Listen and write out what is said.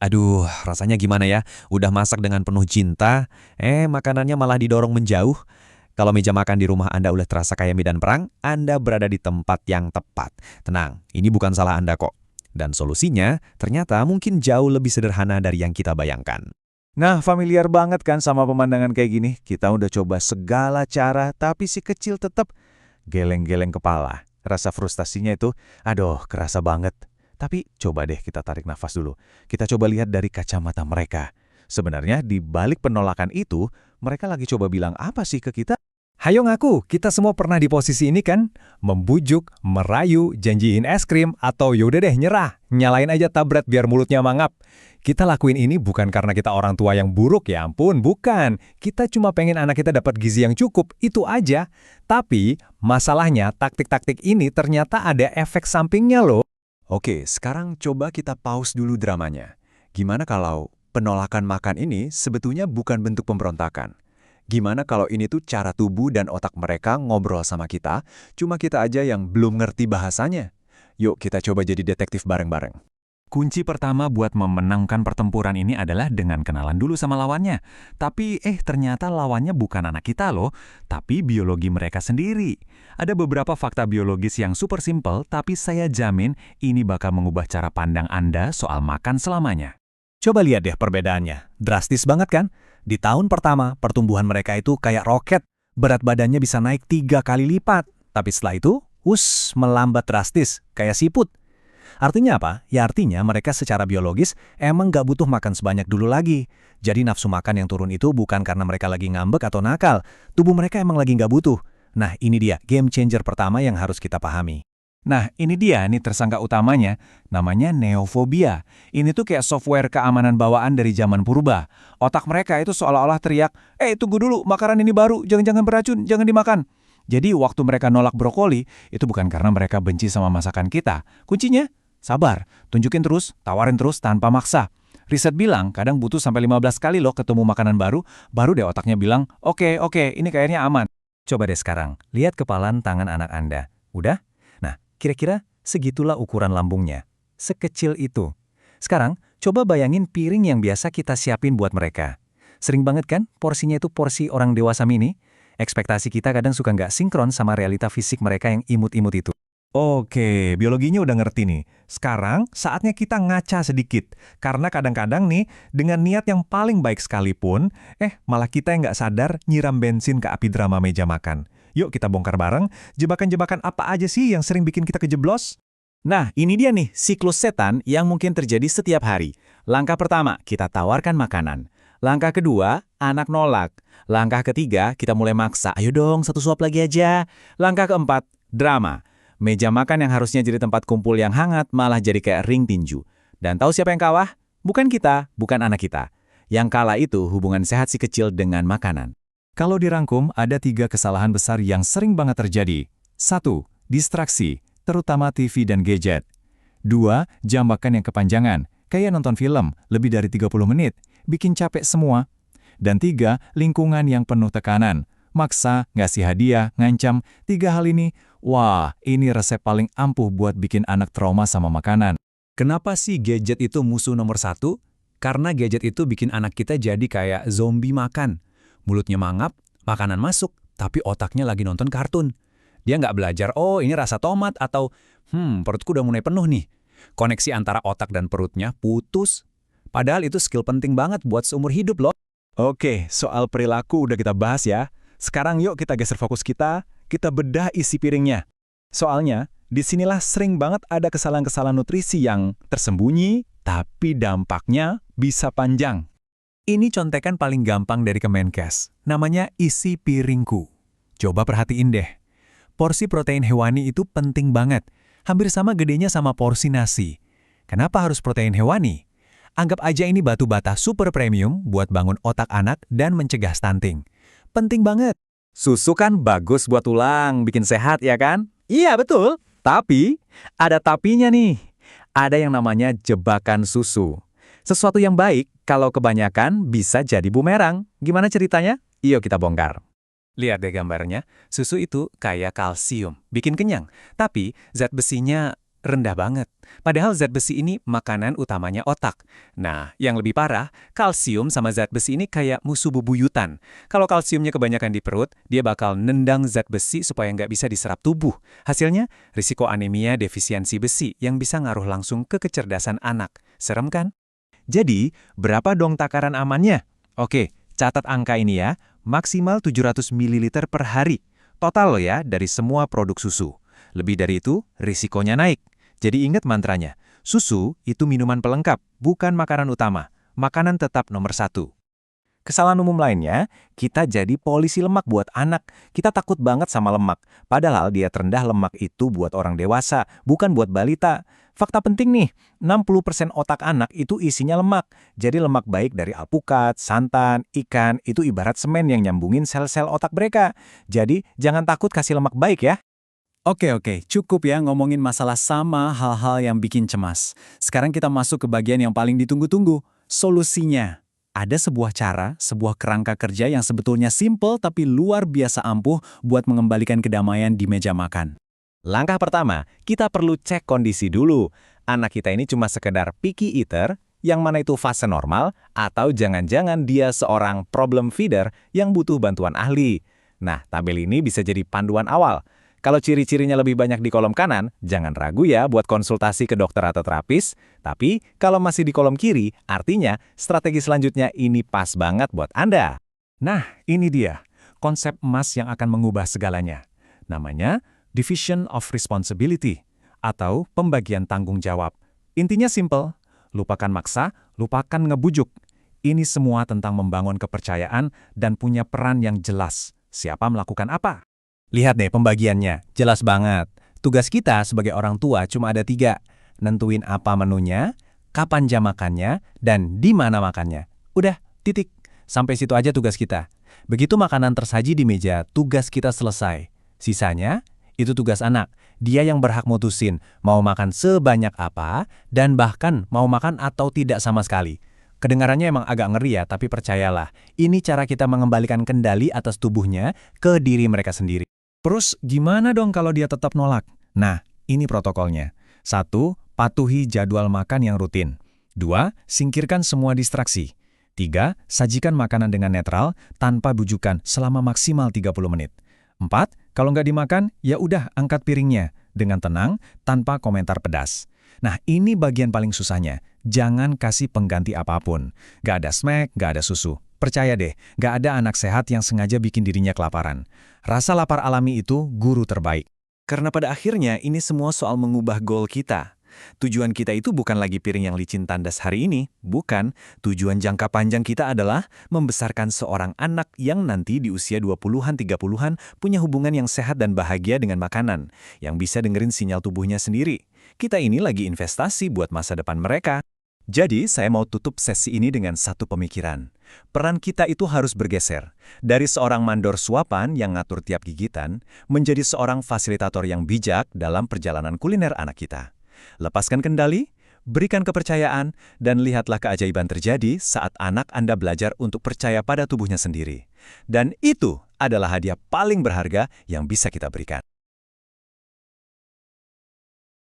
Aduh, rasanya gimana ya? Udah masak dengan penuh cinta, makanannya malah didorong menjauh. Kalau meja makan di rumah Anda udah terasa kayak medan perang, Anda berada di tempat yang tepat. Tenang, ini bukan salah Anda kok. Dan solusinya ternyata mungkin jauh lebih sederhana dari yang kita bayangkan. Nah, familiar banget kan sama pemandangan kayak gini? Kita udah coba segala cara, tapi si kecil tetap geleng-geleng kepala. Rasa frustasinya itu, aduh, kerasa banget. Tapi coba deh kita tarik nafas dulu. Kita coba lihat dari kacamata mereka. Sebenarnya di balik penolakan itu, mereka lagi coba bilang apa sih ke kita? Hayo ngaku, kita semua pernah di posisi ini kan? Membujuk, merayu, janjiin es krim, atau yaudah deh nyerah, nyalain aja tablet biar mulutnya mangap. Kita lakuin ini bukan karena kita orang tua yang buruk, ya ampun, bukan. Kita cuma pengen anak kita dapat gizi yang cukup, itu aja. Tapi, masalahnya taktik-taktik ini ternyata ada efek sampingnya loh. Oke, sekarang coba kita pause dulu dramanya. Gimana kalau penolakan makan ini sebetulnya bukan bentuk pemberontakan? Gimana kalau ini tuh cara tubuh dan otak mereka ngobrol sama kita, cuma kita aja yang belum ngerti bahasanya? Yuk kita coba jadi detektif bareng-bareng. Kunci pertama buat memenangkan pertempuran ini adalah dengan kenalan dulu sama lawannya. Tapi ternyata lawannya bukan anak kita loh, tapi biologi mereka sendiri. Ada beberapa fakta biologis yang super simple, tapi saya jamin ini bakal mengubah cara pandang Anda soal makan selamanya. Coba lihat deh perbedaannya. Drastis banget kan? Di tahun pertama, pertumbuhan mereka itu kayak roket. Berat badannya bisa naik 3 kali lipat. Tapi setelah itu, melambat drastis, kayak siput. Artinya apa? Ya artinya mereka secara biologis emang gak butuh makan sebanyak dulu lagi. Jadi nafsu makan yang turun itu bukan karena mereka lagi ngambek atau nakal. Tubuh mereka emang lagi gak butuh. Nah ini dia game changer pertama yang harus kita pahami. Nah, ini dia nih tersangka utamanya, namanya neofobia. Ini tuh kayak software keamanan bawaan dari zaman purba. Otak mereka itu seolah-olah teriak, tunggu dulu, makanan ini baru, jangan-jangan beracun, jangan dimakan. Jadi waktu mereka nolak brokoli, itu bukan karena mereka benci sama masakan kita. Kuncinya, sabar, tunjukin terus, tawarin terus tanpa maksa. Riset bilang kadang butuh sampai 15 kali loh ketemu makanan baru deh otaknya bilang, oke, ini kayaknya aman. Coba deh sekarang, lihat kepalan tangan anak Anda. Udah? Nah, kira-kira segitulah ukuran lambungnya. Sekecil itu. Sekarang, coba bayangin piring yang biasa kita siapin buat mereka. Sering banget kan porsinya itu porsi orang dewasa mini? Ekspektasi kita kadang suka nggak sinkron sama realita fisik mereka yang imut-imut itu. Oke, biologinya udah ngerti nih. Sekarang saatnya kita ngaca sedikit. Karena kadang-kadang nih, dengan niat yang paling baik sekalipun, malah kita yang nggak sadar nyiram bensin ke api drama meja makan. Yuk kita bongkar bareng, jebakan-jebakan apa aja sih yang sering bikin kita kejeblos? Nah, ini dia nih, siklus setan yang mungkin terjadi setiap hari. Langkah pertama, kita tawarkan makanan. Langkah kedua, anak nolak. Langkah ketiga, kita mulai maksa. Ayo dong, satu suap lagi aja. Langkah keempat, drama. Meja makan yang harusnya jadi tempat kumpul yang hangat malah jadi kayak ring tinju. Dan tahu siapa yang kalah? Bukan kita, bukan anak kita. Yang kalah itu hubungan sehat si kecil dengan makanan. Kalau dirangkum, ada 3 kesalahan besar yang sering banget terjadi. 1. Distraksi, terutama TV dan gadget. 2. Jam makan yang kepanjangan, kayak nonton film, lebih dari 30 menit, bikin capek semua. Dan 3. Lingkungan yang penuh tekanan, maksa, ngasih hadiah, ngancam. 3 hal ini, wah, ini resep paling ampuh buat bikin anak trauma sama makanan. Kenapa sih gadget itu musuh nomor 1? Karena gadget itu bikin anak kita jadi kayak zombie makan. Mulutnya mangap, makanan masuk, tapi otaknya lagi nonton kartun. Dia nggak belajar, oh ini rasa tomat, atau perutku udah mulai penuh nih. Koneksi antara otak dan perutnya putus. Padahal itu skill penting banget buat seumur hidup loh. Oke, soal perilaku udah kita bahas ya. Sekarang yuk kita geser fokus kita bedah isi piringnya. Soalnya, disinilah sering banget ada kesalahan-kesalahan nutrisi yang tersembunyi, tapi dampaknya bisa panjang. Ini contekan paling gampang dari Kemenkes. Namanya isi piringku. Coba perhatiin deh. Porsi protein hewani itu penting banget. Hampir sama gedenya sama porsi nasi. Kenapa harus protein hewani? Anggap aja ini batu bata super premium buat bangun otak anak dan mencegah stunting. Penting banget. Susu kan bagus buat tulang, bikin sehat ya kan? Iya betul. Tapi, ada tapinya nih. Ada yang namanya jebakan susu. Sesuatu yang baik, kalau kebanyakan bisa jadi bumerang. Gimana ceritanya? Yuk kita bongkar. Lihat deh gambarnya, susu itu kayak kalsium, bikin kenyang. Tapi zat besinya rendah banget. Padahal zat besi ini makanan utamanya otak. Nah, yang lebih parah, kalsium sama zat besi ini kayak musuh bebuyutan. Kalau kalsiumnya kebanyakan di perut, dia bakal nendang zat besi supaya nggak bisa diserap tubuh. Hasilnya, risiko anemia defisiensi besi yang bisa ngaruh langsung ke kecerdasan anak. Serem kan? Jadi, berapa dong takaran amannya? Oke, catat angka ini ya, maksimal 700 ml per hari. Total loh ya, dari semua produk susu. Lebih dari itu, risikonya naik. Jadi ingat mantranya, susu itu minuman pelengkap, bukan makanan utama. Makanan tetap nomor 1. Kesalahan umum lainnya, kita jadi polisi lemak buat anak. Kita takut banget sama lemak. Padahal diet rendah lemak itu buat orang dewasa, bukan buat balita. Fakta penting nih, 60% otak anak itu isinya lemak. Jadi lemak baik dari alpukat, santan, ikan, itu ibarat semen yang nyambungin sel-sel otak mereka. Jadi jangan takut kasih lemak baik ya. Oke, cukup ya ngomongin masalah sama hal-hal yang bikin cemas. Sekarang kita masuk ke bagian yang paling ditunggu-tunggu, solusinya. Ada sebuah cara, sebuah kerangka kerja yang sebetulnya simple tapi luar biasa ampuh buat mengembalikan kedamaian di meja makan. Langkah pertama, kita perlu cek kondisi dulu. Anak kita ini cuma sekedar picky eater, yang mana itu fase normal, atau jangan-jangan dia seorang problem feeder yang butuh bantuan ahli. Nah, tabel ini bisa jadi panduan awal. Kalau ciri-cirinya lebih banyak di kolom kanan, jangan ragu ya buat konsultasi ke dokter atau terapis. Tapi, kalau masih di kolom kiri, artinya strategi selanjutnya ini pas banget buat Anda. Nah, ini dia, konsep emas yang akan mengubah segalanya. Namanya Division of Responsibility, atau pembagian tanggung jawab. Intinya simple, lupakan maksa, lupakan ngebujuk. Ini semua tentang membangun kepercayaan dan punya peran yang jelas. Siapa melakukan apa? Lihat deh pembagiannya, jelas banget. Tugas kita sebagai orang tua cuma ada 3. Nentuin apa menunya, kapan jam makannya, dan di mana makannya. Udah, titik. Sampai situ aja tugas kita. Begitu makanan tersaji di meja, tugas kita selesai. Sisanya, itu tugas anak. Dia yang berhak mutusin mau makan sebanyak apa, dan bahkan mau makan atau tidak sama sekali. Kedengarannya emang agak ngeri ya, tapi percayalah, ini cara kita mengembalikan kendali atas tubuhnya ke diri mereka sendiri. Terus gimana dong kalau dia tetap nolak? Nah, ini protokolnya. 1. Patuhi jadwal makan yang rutin. 2. Singkirkan semua distraksi. 3. Sajikan makanan dengan netral tanpa bujukan selama maksimal 30 menit. 4. Kalau nggak dimakan, ya udah angkat piringnya dengan tenang tanpa komentar pedas. Nah, ini bagian paling susahnya. Jangan kasih pengganti apapun. Nggak ada snack, nggak ada susu. Percaya deh, nggak ada anak sehat yang sengaja bikin dirinya kelaparan. Rasa lapar alami itu guru terbaik. Karena pada akhirnya ini semua soal mengubah goal kita. Tujuan kita itu bukan lagi piring yang licin tandas hari ini, bukan. Tujuan jangka panjang kita adalah membesarkan seorang anak yang nanti di usia 20-an, 30-an punya hubungan yang sehat dan bahagia dengan makanan, yang bisa dengerin sinyal tubuhnya sendiri. Kita ini lagi investasi buat masa depan mereka. Jadi, saya mau tutup sesi ini dengan satu pemikiran. Peran kita itu harus bergeser. Dari seorang mandor suapan yang ngatur tiap gigitan, menjadi seorang fasilitator yang bijak dalam perjalanan kuliner anak kita. Lepaskan kendali, berikan kepercayaan, dan lihatlah keajaiban terjadi saat anak Anda belajar untuk percaya pada tubuhnya sendiri. Dan itu adalah hadiah paling berharga yang bisa kita berikan.